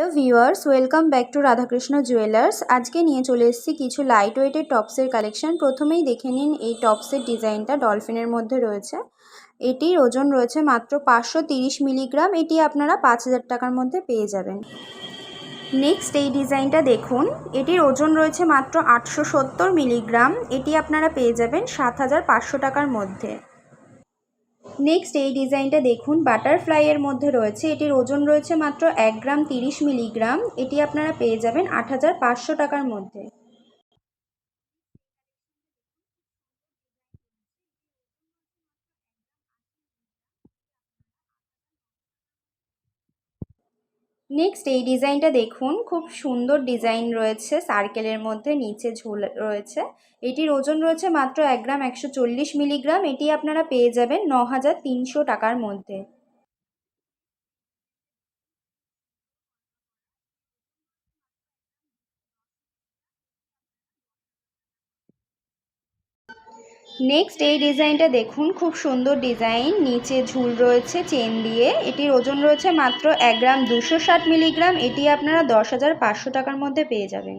Hello viewers, welcome back to Radhakrishna jewellers. আজকে নিয়ে চলে এসেছি কিছু লাইট ওয়েটের টপসের কালেকশন। প্রথমেই দেখে নিন এই টপসের ডিজাইনটা ডলফিনের মধ্যে রয়েছে। এটির ওজন রয়েছে মাত্র 530 মিলিগ্রাম। এটি আপনারা 5000 টাকার মধ্যে পেয়ে যাবেন। নেক্সট এই ডিজাইনটা দেখুন, এটির ওজন রয়েছে মাত্র 870 মিলিগ্রাম। এটি আপনারা পেয়ে যাবেন 7500 টাকার মধ্যে। নেক্সট এই ডিজাইনটা দেখুন, বাটারফ্লাইয়ের মধ্যে রয়েছে। এটির ওজন রয়েছে মাত্র 1 গ্রাম 30 মিলিগ্রাম। এটি আপনারা পেয়ে যাবেন 8500 টাকার মধ্যে। নেক্সট এই ডিজাইনটা দেখুন, খুব সুন্দর ডিজাইন রয়েছে, সার্কেলের মধ্যে নিচে ঝুল রয়েছে। এটির ওজন রয়েছে মাত্র 1 গ্রাম 140 মিলিগ্রাম। এটি আপনারা পেয়ে যাবেন 9300 টাকার মধ্যে। নেক্সট এই ডিজাইনটা দেখুন, খুব সুন্দর ডিজাইন, নিচে ঝুল রয়েছে চেন দিয়ে। এটির ওজন রয়েছে মাত্র 1 গ্রাম 260 মিলিগ্রাম। এটি আপনারা 10500 টাকার মধ্যে পেয়ে যাবেন।